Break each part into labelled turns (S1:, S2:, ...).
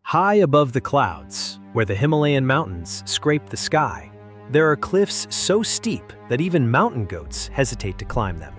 S1: High above the clouds, where the Himalayan mountains scrape the sky, there are cliffs so steep that even mountain goats hesitate to climb them.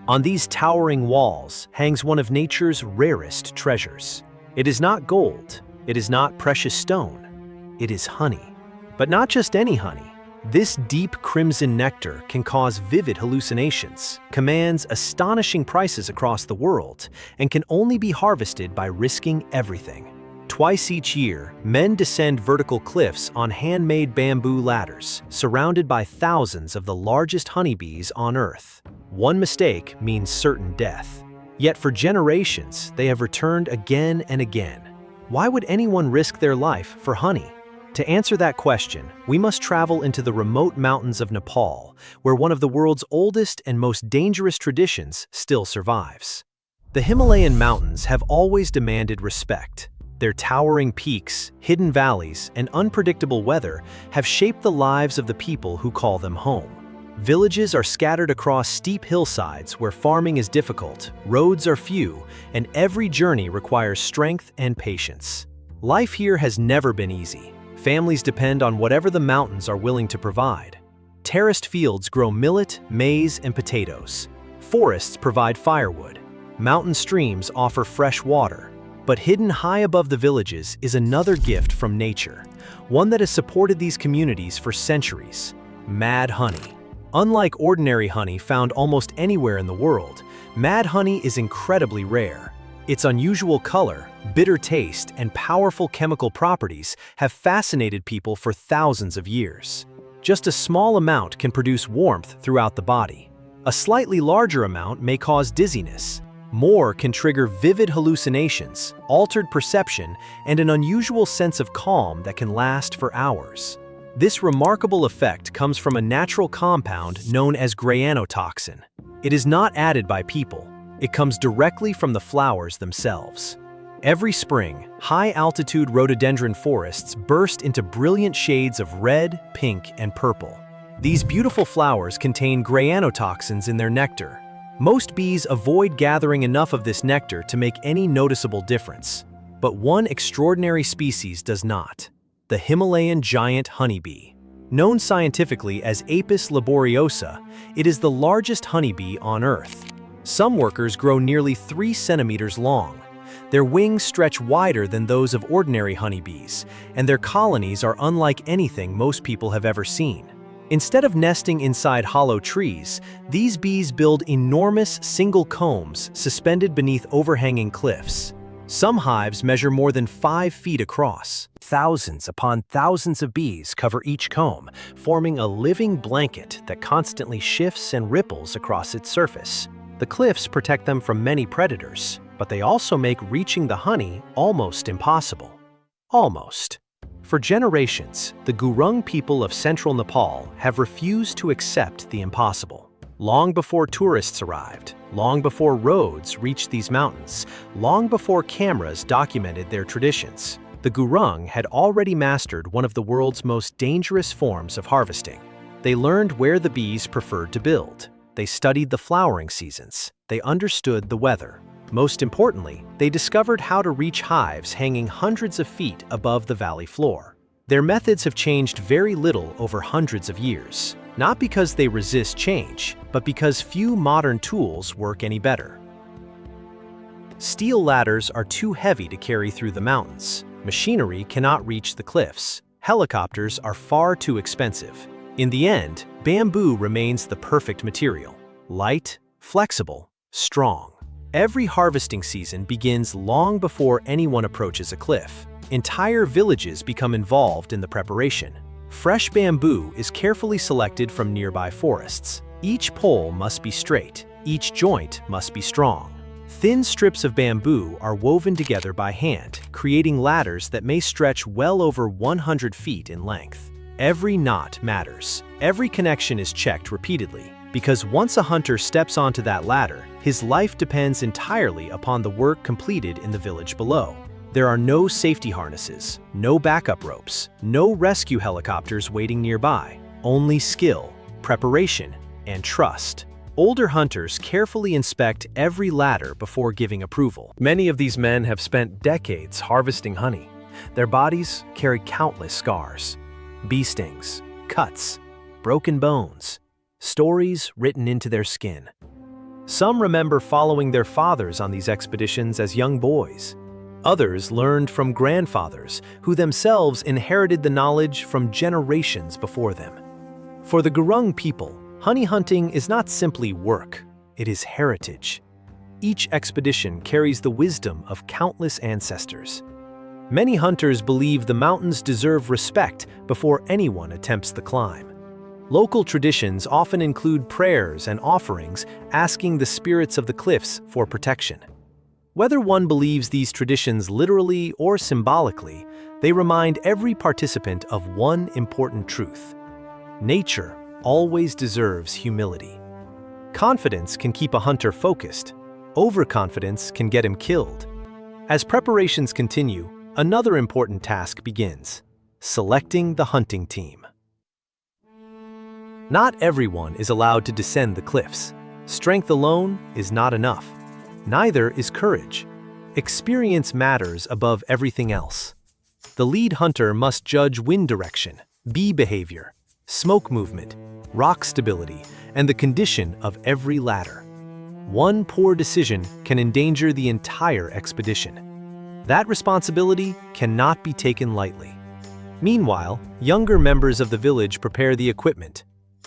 S1: On these towering walls hangs one of nature's rarest treasures. It is not gold, it is not precious stone, it is honey. But not just any honey. This deep crimson nectar can cause vivid hallucinations, commands astonishing prices across the world, and can only be harvested by risking everything. Twice each year, men descend vertical cliffs on handmade bamboo ladders, surrounded by thousands of the largest honeybees on Earth. One mistake means certain death. Yet for generations, they have returned again and again. Why would anyone risk their life for honey? To answer that question, we must travel into the remote mountains of Nepal, where one of the world's oldest and most dangerous traditions still survives. The Himalayan mountains have always demanded respect. Their towering peaks, hidden valleys, and unpredictable weather have shaped the lives of the people who call them home. Villages are scattered across steep hillsides where farming is difficult, roads are few, and every journey requires strength and patience. Life here has never been easy. Families depend on whatever the mountains are willing to provide. Terraced fields grow millet, maize, and potatoes. Forests provide firewood. Mountain streams offer fresh water. But hidden high above the villages is another gift from nature, one that has supported these communities for centuries: mad honey. Unlike ordinary honey found almost anywhere in the world, mad honey is incredibly rare. Its unusual color, bitter taste, and powerful chemical properties have fascinated people for thousands of years. Just a small amount can produce warmth throughout the body. A slightly larger amount may cause dizziness. More can trigger vivid hallucinations, altered perception, and an unusual sense of calm that can last for hours. This remarkable effect comes from a natural compound known as granotoxin. It is not added by people. It comes directly from the flowers themselves. Every spring, high-altitude rhododendron forests burst into brilliant shades of red, pink, and purple. These beautiful flowers contain granotoxins in their nectar. Most bees avoid gathering enough of this nectar to make any noticeable difference. But one extraordinary species does not: the Himalayan giant honeybee. Known scientifically as Apis laboriosa, it is the largest honeybee on Earth. Some workers grow nearly 3 centimeters long. Their wings stretch wider than those of ordinary honeybees, and their colonies are unlike anything most people have ever seen. Instead of nesting inside hollow trees, these bees build enormous single combs suspended beneath overhanging cliffs. Some hives measure more than 5 feet across. Thousands upon thousands of bees cover each comb, forming a living blanket that constantly shifts and ripples across its surface. The cliffs protect them from many predators, but they also make reaching the honey almost impossible. Almost. For generations, the Gurung people of central Nepal have refused to accept the impossible. Long before tourists arrived, long before roads reached these mountains, long before cameras documented their traditions, the Gurung had already mastered one of the world's most dangerous forms of harvesting. They learned where the bees preferred to build. They studied the flowering seasons. They understood the weather. Most importantly, they discovered how to reach hives hanging hundreds of feet above the valley floor. Their methods have changed very little over hundreds of years, not because they resist change, but because few modern tools work any better. Steel ladders are too heavy to carry through the mountains. Machinery cannot reach the cliffs. Helicopters are far too expensive. In the end, bamboo remains the perfect material: light, flexible, strong. Every harvesting season begins long before anyone approaches a cliff. Entire villages become involved in the preparation. Fresh bamboo is carefully selected from nearby forests. Each pole must be straight. Each joint must be strong. Thin strips of bamboo are woven together by hand, creating ladders that may stretch well over 100 feet in length. Every knot matters. Every connection is checked repeatedly. Because once a hunter steps onto that ladder, his life depends entirely upon the work completed in the village below. There are no safety harnesses, no backup ropes, no rescue helicopters waiting nearby. Only skill, preparation, and trust. Older hunters carefully inspect every ladder before giving approval. Many of these men have spent decades harvesting honey. Their bodies carry countless scars, bee stings, cuts, broken bones, stories written into their skin. Some remember following their fathers on these expeditions as young boys. Others learned from grandfathers who themselves inherited the knowledge from generations before them. For the Gurung people, honey hunting is not simply work, it is heritage. Each expedition carries the wisdom of countless ancestors. Many hunters believe the mountains deserve respect before anyone attempts the climb. Local traditions often include prayers and offerings asking the spirits of the cliffs for protection. Whether one believes these traditions literally or symbolically, they remind every participant of one important truth. Nature always deserves humility. Confidence can keep a hunter focused. Overconfidence can get him killed. As preparations continue, another important task begins: selecting the hunting team. Not everyone is allowed to descend the cliffs. Strength alone is not enough. Neither is courage. Experience matters above everything else. The lead hunter must judge wind direction, bee behavior, smoke movement, rock stability, and the condition of every ladder. One poor decision can endanger the entire expedition. That responsibility cannot be taken lightly. Meanwhile, younger members of the village prepare the equipment: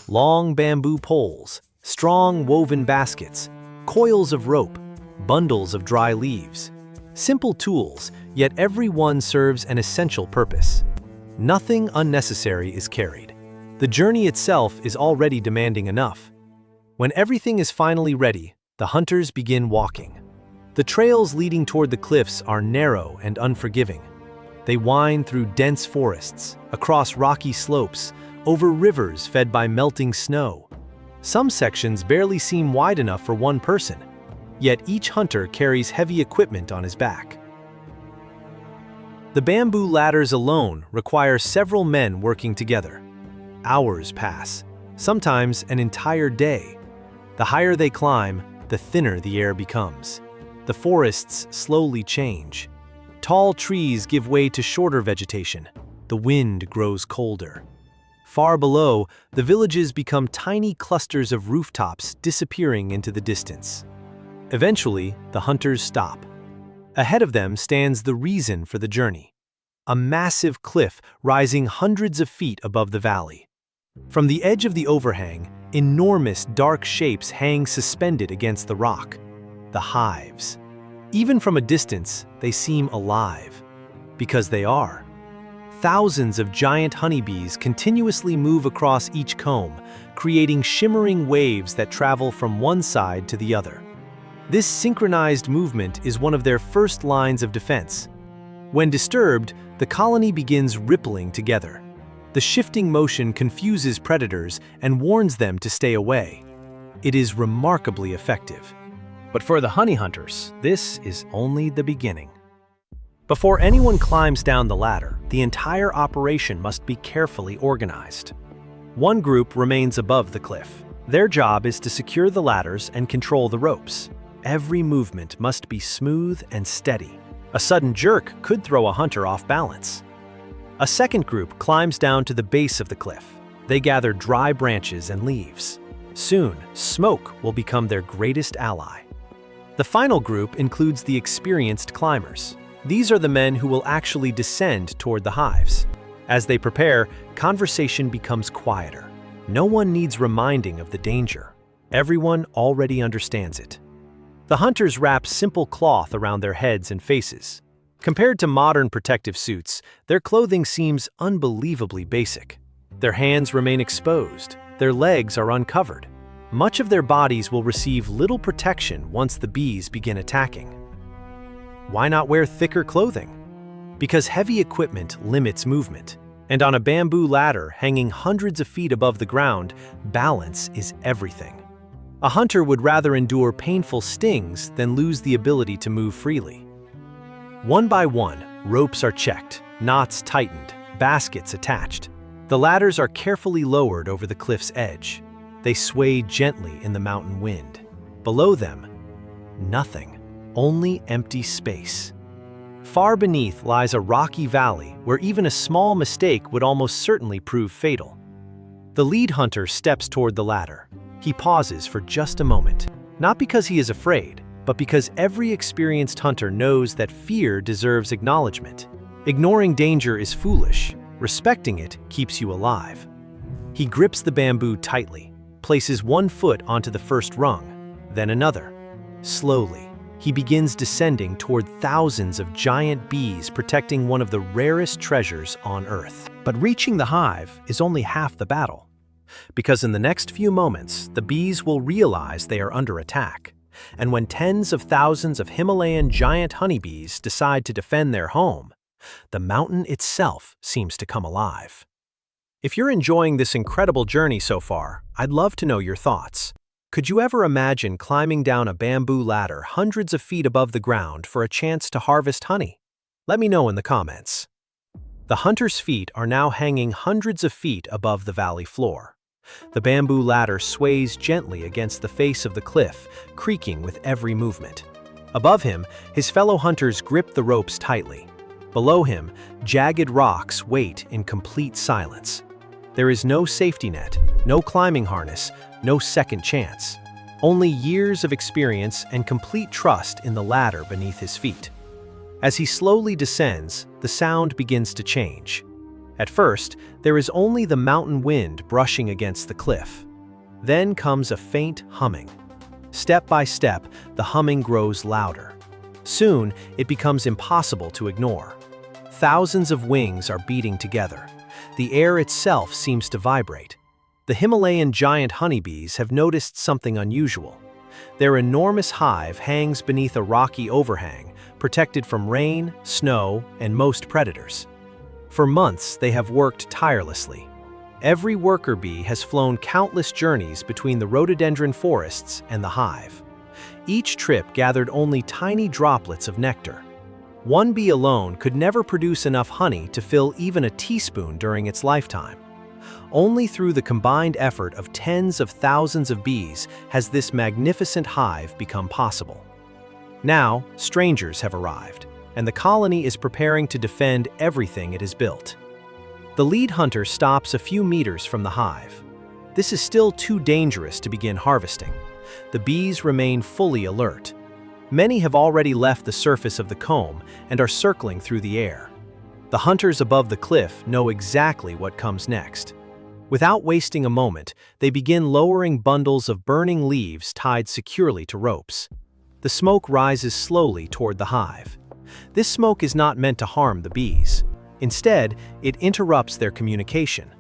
S1: long bamboo poles, strong woven baskets, coils of rope, bundles of dry leaves. Simple tools, yet every one serves an essential purpose. Nothing unnecessary is carried. The journey itself is already demanding enough. When everything is finally ready, the hunters begin walking. The trails leading toward the cliffs are narrow and unforgiving. They wind through dense forests, across rocky slopes, over rivers fed by melting snow. Some sections barely seem wide enough for one person, yet each hunter carries heavy equipment on his back. The bamboo ladders alone require several men working together. Hours pass, sometimes an entire day. The higher they climb, the thinner the air becomes. The forests slowly change. Tall trees give way to shorter vegetation. The wind grows colder. Far below, the villages become tiny clusters of rooftops disappearing into the distance. Eventually, the hunters stop. Ahead of them stands the reason for the journey: a massive cliff rising hundreds of feet above the valley. From the edge of the overhang, enormous dark shapes hang suspended against the rock: the hives. Even from a distance, they seem alive. Because they are. Thousands of giant honeybees continuously move across each comb, creating shimmering waves that travel from one side to the other. This synchronized movement is one of their first lines of defense. When disturbed, the colony begins rippling together. The shifting motion confuses predators and warns them to stay away. It is remarkably effective. But for the honey hunters, this is only the beginning. Before anyone climbs down the ladder, the entire operation must be carefully organized. One group remains above the cliff. Their job is to secure the ladders and control the ropes. Every movement must be smooth and steady. A sudden jerk could throw a hunter off balance. A second group climbs down to the base of the cliff. They gather dry branches and leaves. Soon, smoke will become their greatest ally. The final group includes the experienced climbers. These are the men who will actually descend toward the hives. As they prepare, conversation becomes quieter. No one needs reminding of the danger. Everyone already understands it. The hunters wrap simple cloth around their heads and faces. Compared to modern protective suits, their clothing seems unbelievably basic. Their hands remain exposed. Their legs are uncovered. Much of their bodies will receive little protection once the bees begin attacking. Why not wear thicker clothing? Because heavy equipment limits movement, and on a bamboo ladder hanging hundreds of feet above the ground, balance is everything. A hunter would rather endure painful stings than lose the ability to move freely. One by one, ropes are checked, knots tightened, baskets attached. The ladders are carefully lowered over the cliff's edge. They sway gently in the mountain wind. Below them, nothing. Only empty space. Far beneath lies a rocky valley where even a small mistake would almost certainly prove fatal. The lead hunter steps toward the ladder. He pauses for just a moment, not because he is afraid, but because every experienced hunter knows that fear deserves acknowledgement. Ignoring danger is foolish. Respecting it keeps you alive. He grips the bamboo tightly, places one foot onto the first rung, then another. Slowly, he begins descending toward thousands of giant bees protecting one of the rarest treasures on Earth. But reaching the hive is only half the battle. Because in the next few moments, the bees will realize they are under attack. And when tens of thousands of Himalayan giant honeybees decide to defend their home, the mountain itself seems to come alive. If you're enjoying this incredible journey so far, I'd love to know your thoughts. Could you ever imagine climbing down a bamboo ladder hundreds of feet above the ground for a chance to harvest honey? Let me know in the comments. The hunter's feet are now hanging hundreds of feet above the valley floor. The bamboo ladder sways gently against the face of the cliff, creaking with every movement. Above him, his fellow hunters grip the ropes tightly. Below him, jagged rocks wait in complete silence. There is no safety net, no climbing harness, no second chance. Only years of experience and complete trust in the ladder beneath his feet. As he slowly descends, the sound begins to change. At first, there is only the mountain wind brushing against the cliff. Then comes a faint humming. Step by step, the humming grows louder. Soon, it becomes impossible to ignore. Thousands of wings are beating together. The air itself seems to vibrate. The Himalayan giant honeybees have noticed something unusual. Their enormous hive hangs beneath a rocky overhang, protected from rain, snow, and most predators. For months, they have worked tirelessly. Every worker bee has flown countless journeys between the rhododendron forests and the hive. Each trip gathered only tiny droplets of nectar. One bee alone could never produce enough honey to fill even a teaspoon during its lifetime. Only through the combined effort of tens of thousands of bees has this magnificent hive become possible. Now, strangers have arrived, and the colony is preparing to defend everything it has built. The lead hunter stops a few meters from the hive. This is still too dangerous to begin harvesting. The bees remain fully alert. Many have already left the surface of the comb and are circling through the air. The hunters above the cliff know exactly what comes next. Without wasting a moment, they begin lowering bundles of burning leaves tied securely to ropes. The smoke rises slowly toward the hive. This smoke is not meant to harm the bees. Instead, it interrupts their communication.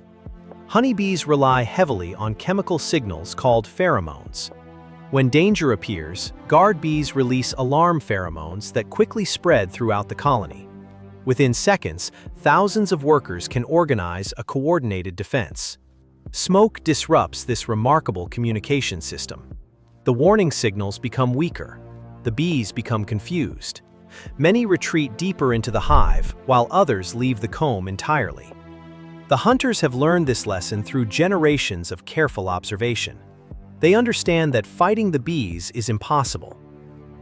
S1: Honeybees rely heavily on chemical signals called pheromones. When danger appears, guard bees release alarm pheromones that quickly spread throughout the colony. Within seconds, thousands of workers can organize a coordinated defense. Smoke disrupts this remarkable communication system. The warning signals become weaker. The bees become confused. Many retreat deeper into the hive, while others leave the comb entirely. The hunters have learned this lesson through generations of careful observation. They understand that fighting the bees is impossible.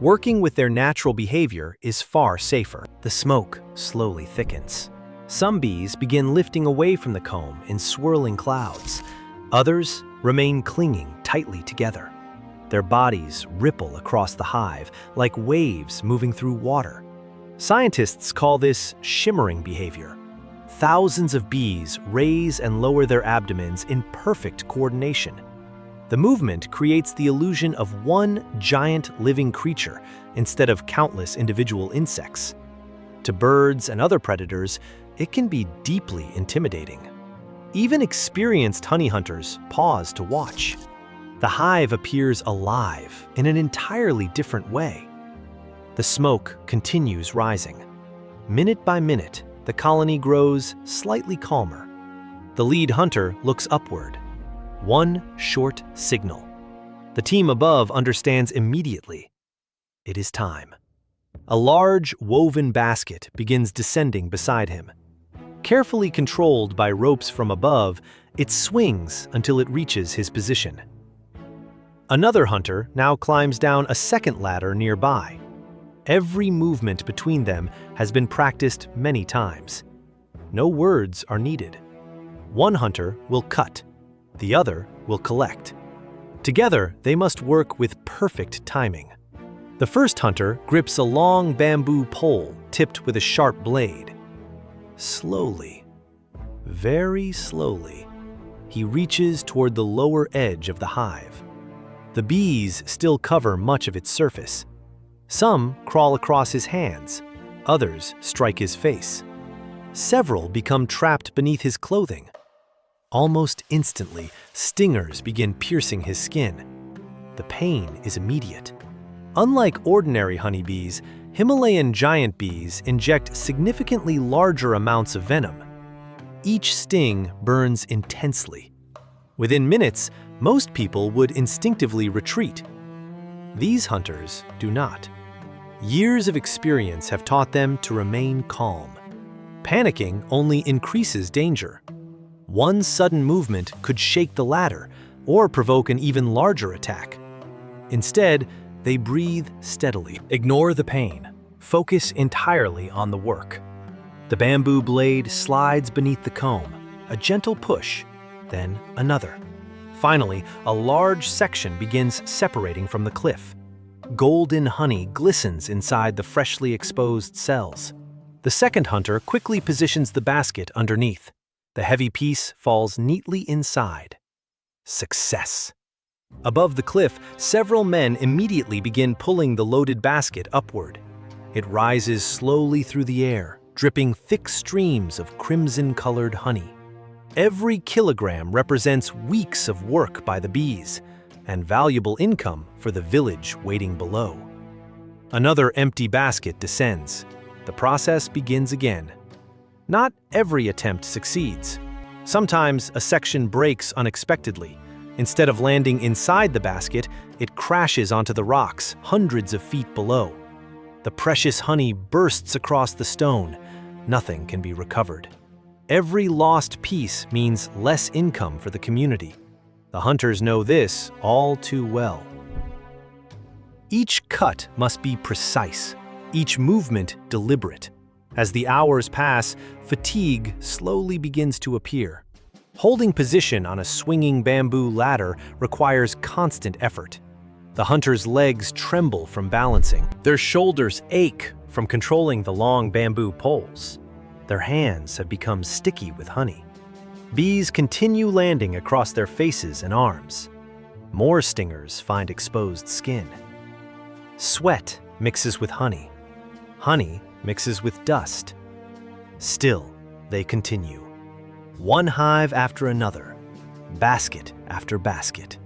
S1: Working with their natural behavior is far safer. The smoke slowly thickens. Some bees begin lifting away from the comb in swirling clouds. Others remain clinging tightly together. Their bodies ripple across the hive like waves moving through water. Scientists call this shimmering behavior. Thousands of bees raise and lower their abdomens in perfect coordination. The movement creates the illusion of one giant living creature instead of countless individual insects. To birds and other predators, it can be deeply intimidating. Even experienced honey hunters pause to watch. The hive appears alive in an entirely different way. The smoke continues rising. Minute by minute, the colony grows slightly calmer. The lead hunter looks upward. One short signal. The team above understands immediately. It is time. A large, woven basket begins descending beside him. Carefully controlled by ropes from above, it swings until it reaches his position. Another hunter now climbs down a second ladder nearby. Every movement between them has been practiced many times. No words are needed. One hunter will cut, the other will collect. Together, they must work with perfect timing. The first hunter grips a long bamboo pole tipped with a sharp blade. Slowly, very slowly, he reaches toward the lower edge of the hive. The bees still cover much of its surface. Some crawl across his hands, others strike his face. Several become trapped beneath his clothing. Almost instantly, stingers begin piercing his skin. The pain is immediate. Unlike ordinary honeybees, Himalayan giant bees inject significantly larger amounts of venom. Each sting burns intensely. Within minutes, most people would instinctively retreat. These hunters do not. Years of experience have taught them to remain calm. Panicking only increases danger. One sudden movement could shake the ladder or provoke an even larger attack. Instead, they breathe steadily. Ignore the pain. Focus entirely on the work. The bamboo blade slides beneath the comb, a gentle push, then another. Finally, a large section begins separating from the cliff. Golden honey glistens inside the freshly exposed cells. The second hunter quickly positions the basket underneath. The heavy piece falls neatly inside. Success. Above the cliff, several men immediately begin pulling the loaded basket upward. It rises slowly through the air, dripping thick streams of crimson-colored honey. Every kilogram represents weeks of work by the bees and valuable income for the village waiting below. Another empty basket descends. The process begins again. Not every attempt succeeds. Sometimes a section breaks unexpectedly. Instead of landing inside the basket, it crashes onto the rocks hundreds of feet below. The precious honey bursts across the stone. Nothing can be recovered. Every lost piece means less income for the community. The hunters know this all too well. Each cut must be precise, each movement deliberate. As the hours pass, fatigue slowly begins to appear. Holding position on a swinging bamboo ladder requires constant effort. The hunter's legs tremble from balancing. Their shoulders ache from controlling the long bamboo poles. Their hands have become sticky with honey. Bees continue landing across their faces and arms. More stingers find exposed skin. Sweat mixes with honey. Honey mixes with dust. Still, they continue. One hive after another, basket after basket.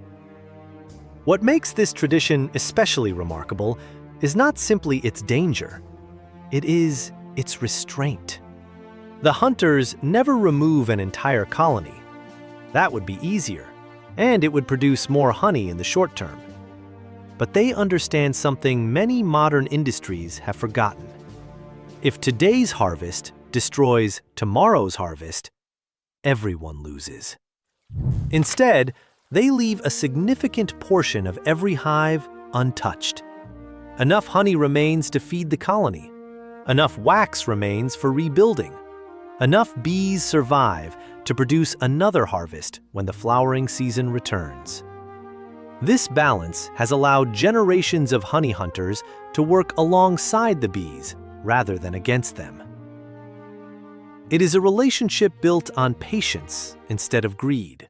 S1: What makes this tradition especially remarkable is not simply its danger, it is its restraint. The hunters never remove an entire colony. That would be easier, and it would produce more honey in the short term. But they understand something many modern industries have forgotten. If today's harvest destroys tomorrow's harvest, everyone loses. Instead, they leave a significant portion of every hive untouched. Enough honey remains to feed the colony. Enough wax remains for rebuilding. Enough bees survive to produce another harvest when the flowering season returns. This balance has allowed generations of honey hunters to work alongside the bees rather than against them. It is a relationship built on patience instead of greed.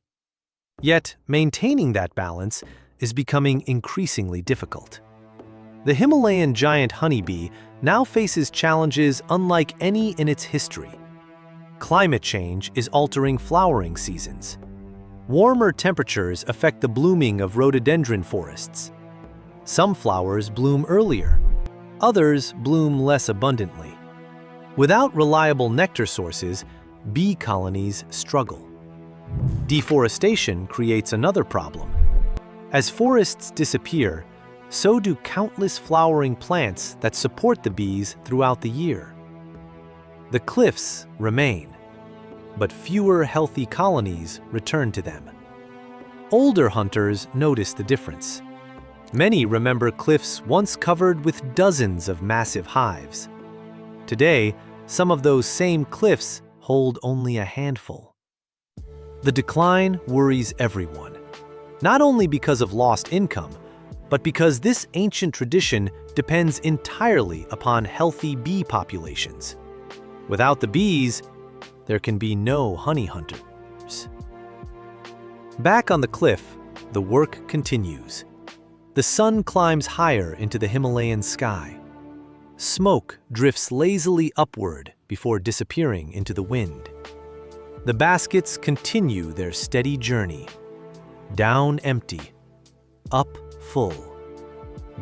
S1: Yet, maintaining that balance is becoming increasingly difficult. The Himalayan giant honeybee now faces challenges unlike any in its history. Climate change is altering flowering seasons. Warmer temperatures affect the blooming of rhododendron forests. Some flowers bloom earlier, others bloom less abundantly. Without reliable nectar sources, bee colonies struggle. Deforestation creates another problem. As forests disappear, so do countless flowering plants that support the bees throughout the year. The cliffs remain, but fewer healthy colonies return to them. Older hunters notice the difference. Many remember cliffs once covered with dozens of massive hives. Today, some of those same cliffs hold only a handful. The decline worries everyone, not only because of lost income, but because this ancient tradition depends entirely upon healthy bee populations. Without the bees, there can be no honey hunters. Back on the cliff, the work continues. The sun climbs higher into the Himalayan sky. Smoke drifts lazily upward before disappearing into the wind. The baskets continue their steady journey. Down empty, up full,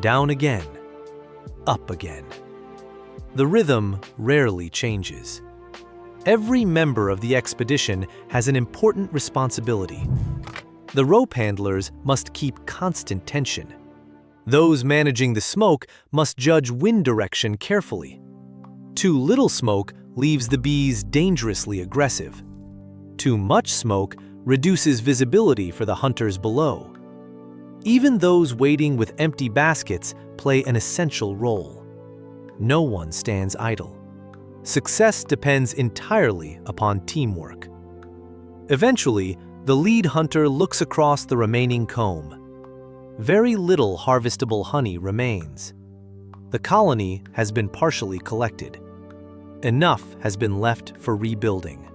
S1: down again, up again. The rhythm rarely changes. Every member of the expedition has an important responsibility. The rope handlers must keep constant tension. Those managing the smoke must judge wind direction carefully. Too little smoke leaves the bees dangerously aggressive. Too much smoke reduces visibility for the hunters below. Even those waiting with empty baskets play an essential role. No one stands idle. Success depends entirely upon teamwork. Eventually, the lead hunter looks across the remaining comb. Very little harvestable honey remains. The colony has been partially collected. Enough has been left for rebuilding.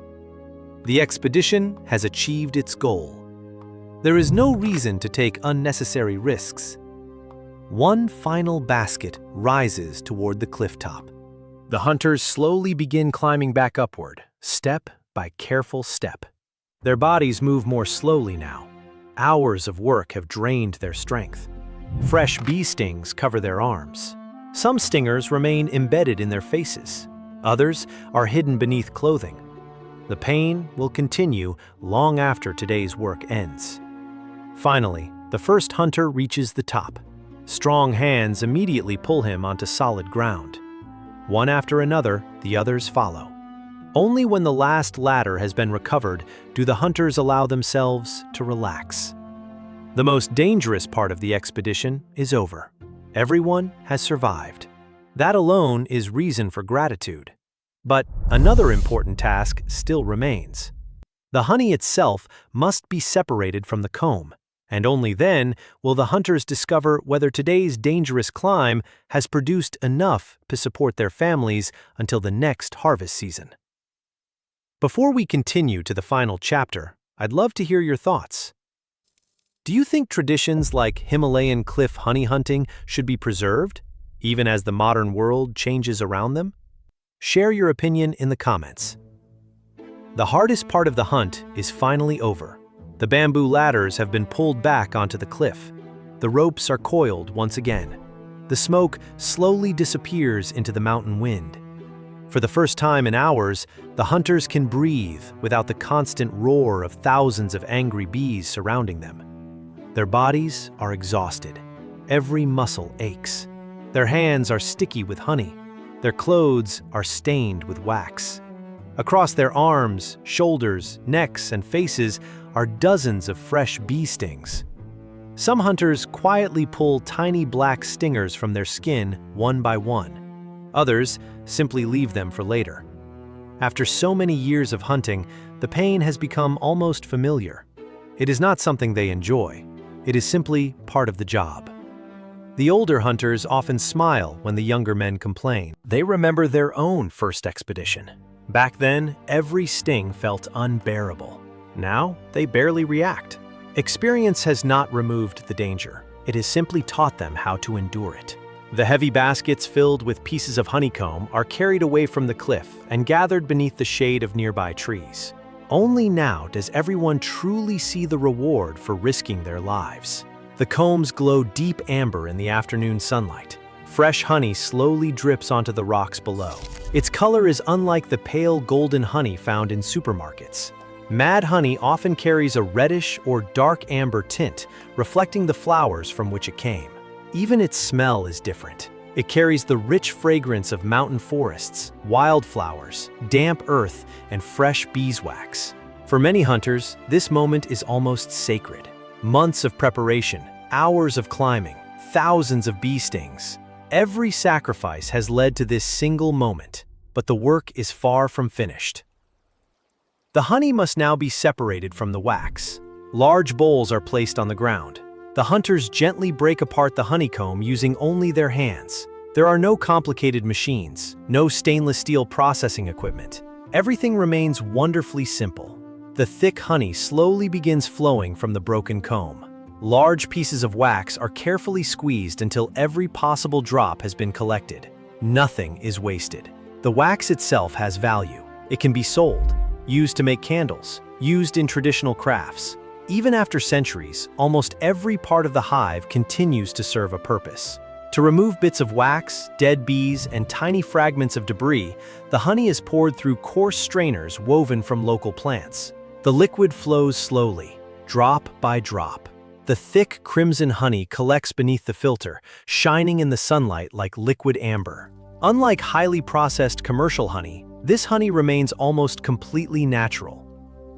S1: The expedition has achieved its goal. There is no reason to take unnecessary risks. One final basket rises toward the cliff top. The hunters slowly begin climbing back upward, step by careful step. Their bodies move more slowly now. Hours of work have drained their strength. Fresh bee stings cover their arms. Some stingers remain embedded in their faces. Others are hidden beneath clothing. The pain will continue long after today's work ends. Finally, the first hunter reaches the top. Strong hands immediately pull him onto solid ground. One after another, the others follow. Only when the last ladder has been recovered do the hunters allow themselves to relax. The most dangerous part of the expedition is over. Everyone has survived. That alone is reason for gratitude. But another important task still remains. The honey itself must be separated from the comb, and only then will the hunters discover whether today's dangerous climb has produced enough to support their families until the next harvest season. Before we continue to the final chapter, I'd love to hear your thoughts. Do you think traditions like Himalayan cliff honey hunting should be preserved, even as the modern world changes around them? Share your opinion in the comments. The hardest part of the hunt is finally over. The bamboo ladders have been pulled back onto the cliff. The ropes are coiled once again. The smoke slowly disappears into the mountain wind. For the first time in hours, the hunters can breathe without the constant roar of thousands of angry bees surrounding them. Their bodies are exhausted. Every muscle aches. Their hands are sticky with honey. Their clothes are stained with wax. Across their arms, shoulders, necks, and faces are dozens of fresh bee stings. Some hunters quietly pull tiny black stingers from their skin one by one. Others simply leave them for later. After so many years of hunting, the pain has become almost familiar. It is not something they enjoy. It is simply part of the job. The older hunters often smile when the younger men complain. They remember their own first expedition. Back then, every sting felt unbearable. Now, they barely react. Experience has not removed the danger. It has simply taught them how to endure it. The heavy baskets filled with pieces of honeycomb are carried away from the cliff and gathered beneath the shade of nearby trees. Only now does everyone truly see the reward for risking their lives. The combs glow deep amber in the afternoon sunlight. Fresh honey slowly drips onto the rocks below. Its color is unlike the pale golden honey found in supermarkets. Mad honey often carries a reddish or dark amber tint, reflecting the flowers from which it came. Even its smell is different. It carries the rich fragrance of mountain forests, wildflowers, damp earth, and fresh beeswax. For many hunters, this moment is almost sacred. Months of preparation, hours of climbing, thousands of bee stings. Every sacrifice has led to this single moment, but the work is far from finished. The honey must now be separated from the wax. Large bowls are placed on the ground. The hunters gently break apart the honeycomb using only their hands. There are no complicated machines, no stainless steel processing equipment. Everything remains wonderfully simple. The thick honey slowly begins flowing from the broken comb. Large pieces of wax are carefully squeezed until every possible drop has been collected. Nothing is wasted. The wax itself has value. It can be sold, used to make candles, used in traditional crafts. Even after centuries, almost every part of the hive continues to serve a purpose. To remove bits of wax, dead bees, and tiny fragments of debris, the honey is poured through coarse strainers woven from local plants. The liquid flows slowly, drop by drop. The thick crimson honey collects beneath the filter, shining in the sunlight like liquid amber. Unlike highly processed commercial honey, this honey remains almost completely natural.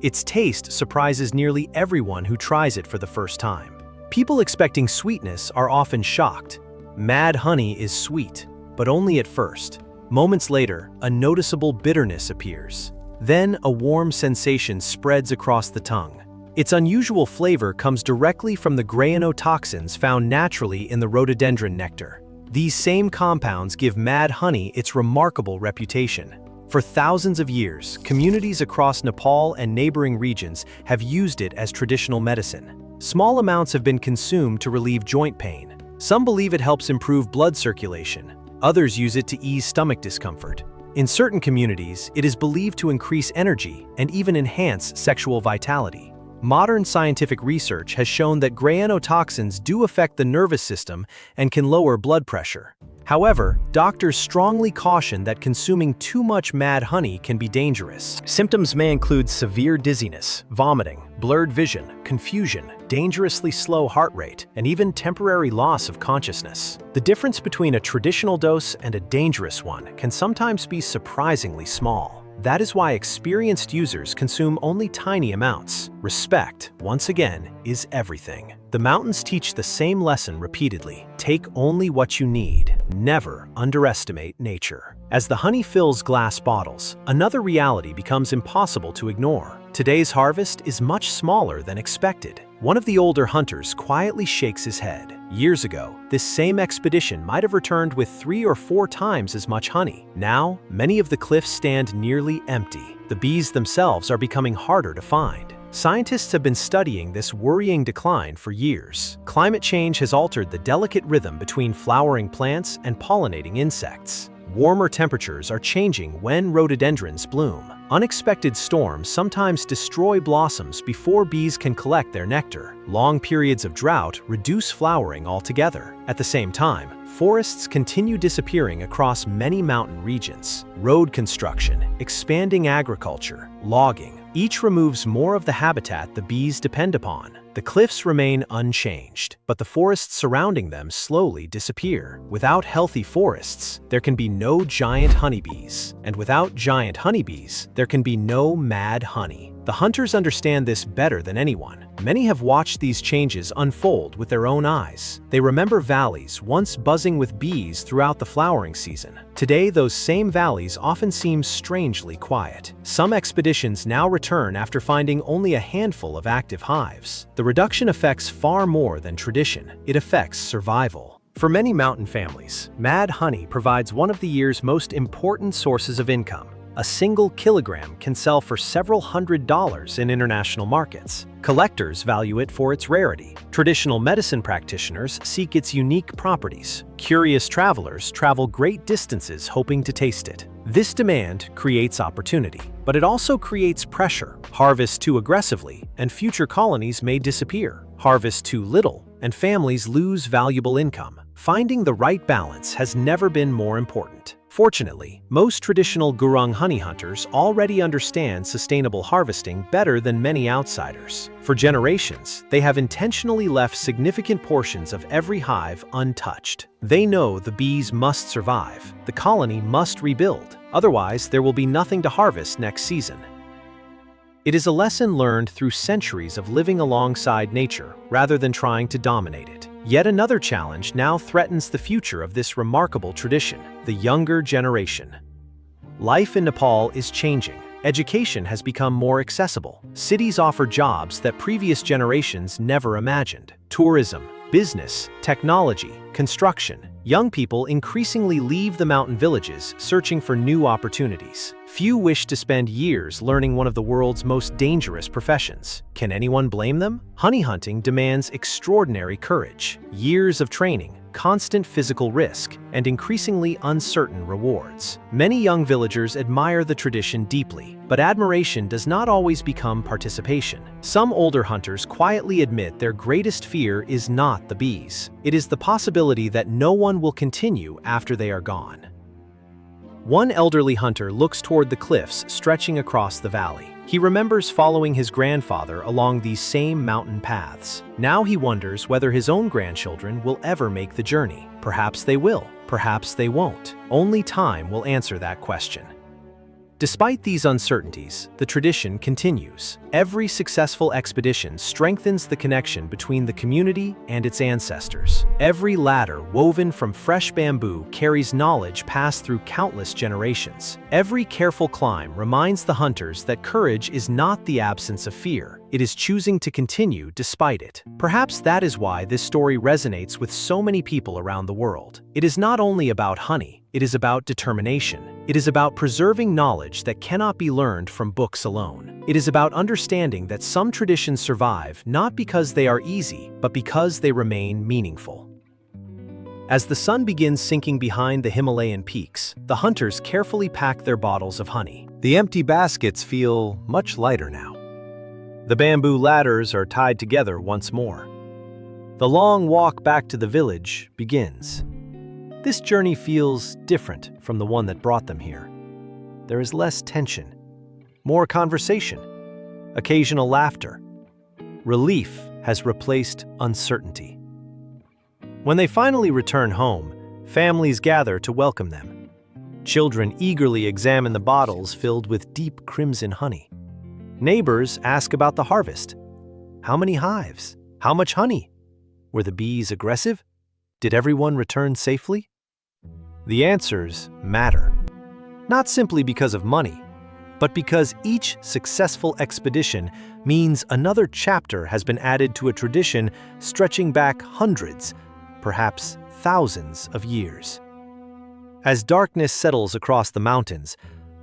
S1: Its taste surprises nearly everyone who tries it for the first time. People expecting sweetness are often shocked. Mad honey is sweet, but only at first. Moments later, a noticeable bitterness appears. Then a warm sensation spreads across the tongue. Its unusual flavor comes directly from the grainotoxins found naturally in the rhododendron nectar. These same compounds give mad honey its remarkable reputation. For thousands of years, communities across Nepal and neighboring regions have used it as traditional medicine. Small amounts have been consumed to relieve joint pain. Some believe it helps improve blood circulation. Others use it to ease stomach discomfort. In certain communities, it is believed to increase energy and even enhance sexual vitality. Modern scientific research has shown that grainotoxins do affect the nervous system and can lower blood pressure. However, doctors strongly caution that consuming too much mad honey can be dangerous. Symptoms may include severe dizziness, vomiting, blurred vision, confusion, dangerously slow heart rate, and even temporary loss of consciousness. The difference between a traditional dose and a dangerous one can sometimes be surprisingly small. That is why experienced users consume only tiny amounts. Respect, once again, is everything. The mountains teach the same lesson repeatedly. Take only what you need. Never underestimate nature. As the honey fills glass bottles, another reality becomes impossible to ignore. Today's harvest is much smaller than expected. One of the older hunters quietly shakes his head. Years ago, this same expedition might have returned with 3 or 4 times as much honey. Now, many of the cliffs stand nearly empty. The bees themselves are becoming harder to find. Scientists have been studying this worrying decline for years. Climate change has altered the delicate rhythm between flowering plants and pollinating insects. Warmer temperatures are changing when rhododendrons bloom. Unexpected storms sometimes destroy blossoms before bees can collect their nectar. Long periods of drought reduce flowering altogether. At the same time, forests continue disappearing across many mountain regions. Road construction, expanding agriculture, logging, each removes more of the habitat the bees depend upon. The cliffs remain unchanged, but the forests surrounding them slowly disappear. Without healthy forests, there can be no giant honeybees. And without giant honeybees, there can be no mad honey. The hunters understand this better than anyone. Many have watched these changes unfold with their own eyes. They remember valleys once buzzing with bees throughout the flowering season. Today, those same valleys often seem strangely quiet. Some expeditions now return after finding only a handful of active hives. The reduction affects far more than tradition. It affects survival. For many mountain families, mad honey provides one of the year's most important sources of income. A single kilogram can sell for several $100s in international markets. Collectors value it for its rarity. Traditional medicine practitioners seek its unique properties. Curious travelers travel great distances hoping to taste it. This demand creates opportunity, but it also creates pressure. Harvest too aggressively, and future colonies may disappear. Harvest too little, and families lose valuable income. Finding the right balance has never been more important. Fortunately, most traditional Gurung honey hunters already understand sustainable harvesting better than many outsiders. For generations, they have intentionally left significant portions of every hive untouched. They know the bees must survive, the colony must rebuild, otherwise there will be nothing to harvest next season. It is a lesson learned through centuries of living alongside nature rather than trying to dominate it. Yet another challenge now threatens the future of this remarkable tradition: the younger generation. Life in Nepal is changing. Education has become more accessible. Cities offer jobs that previous generations never imagined. Tourism, business, technology, construction. Young people increasingly leave the mountain villages searching for new opportunities. Few wish to spend years learning one of the world's most dangerous professions. Can anyone blame them? Honey hunting demands extraordinary courage, years of training, constant physical risk, and increasingly uncertain rewards. Many young villagers admire the tradition deeply, but admiration does not always become participation. Some older hunters quietly admit their greatest fear is not the bees. It is the possibility that no one will continue after they are gone. One elderly hunter looks toward the cliffs stretching across the valley. He remembers following his grandfather along these same mountain paths. Now he wonders whether his own grandchildren will ever make the journey. Perhaps they will, perhaps they won't. Only time will answer that question. Despite these uncertainties, the tradition continues. Every successful expedition strengthens the connection between the community and its ancestors. Every ladder woven from fresh bamboo carries knowledge passed through countless generations. Every careful climb reminds the hunters that courage is not the absence of fear. It is choosing to continue despite it. Perhaps that is why this story resonates with so many people around the world. It is not only about honey, it is about determination. It is about preserving knowledge that cannot be learned from books alone. It is about understanding that some traditions survive not because they are easy, but because they remain meaningful. As the sun begins sinking behind the Himalayan peaks, the hunters carefully pack their bottles of honey. The empty baskets feel much lighter now. The bamboo ladders are tied together once more. The long walk back to the village begins. This journey feels different from the one that brought them here. There is less tension, more conversation, occasional laughter. Relief has replaced uncertainty. When they finally return home, families gather to welcome them. Children eagerly examine the bottles filled with deep crimson honey. Neighbors ask about the harvest. How many hives? How much honey? Were the bees aggressive? Did everyone return safely? The answers matter, not simply because of money, but because each successful expedition means another chapter has been added to a tradition stretching back hundreds, perhaps thousands of years. As darkness settles across the mountains,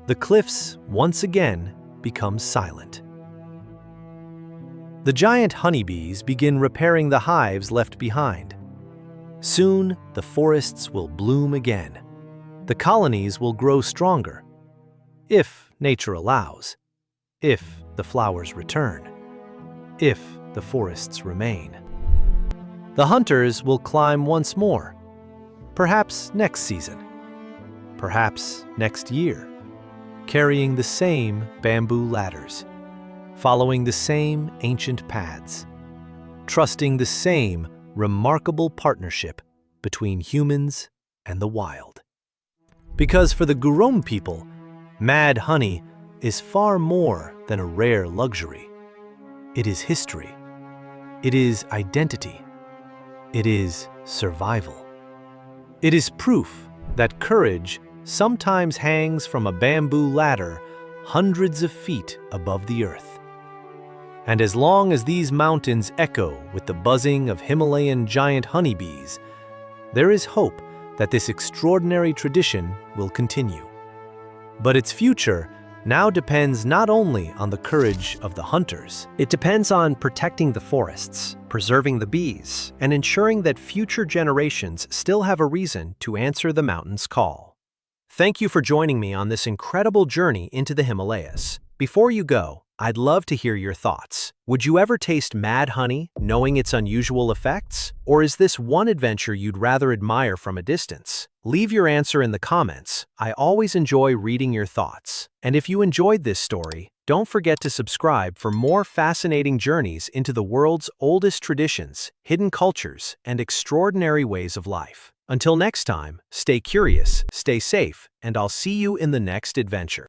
S1: the cliffs once again become silent. The giant honeybees begin repairing the hives left behind. Soon, the forests will bloom again. The colonies will grow stronger, if nature allows, if the flowers return, if the forests remain. The hunters will climb once more, perhaps next season, perhaps next year, carrying the same bamboo ladders, following the same ancient paths, trusting the same remarkable partnership between humans and the wild. Because for the Gurung people, mad honey is far more than a rare luxury. It is history. It is identity. It is survival. It is proof that courage sometimes hangs from a bamboo ladder hundreds of feet above the earth. And as long as these mountains echo with the buzzing of Himalayan giant honeybees, there is hope that this extraordinary tradition will continue. But its future now depends not only on the courage of the hunters. It depends on protecting the forests, preserving the bees, and ensuring that future generations still have a reason to answer the mountain's call. Thank you for joining me on this incredible journey into the Himalayas. Before you go, I'd love to hear your thoughts. Would you ever taste mad honey, knowing its unusual effects? Or is this one adventure you'd rather admire from a distance? Leave your answer in the comments. I always enjoy reading your thoughts. And if you enjoyed this story, don't forget to subscribe for more fascinating journeys into the world's oldest traditions, hidden cultures, and extraordinary ways of life. Until next time, stay curious, stay safe, and I'll see you in the next adventure.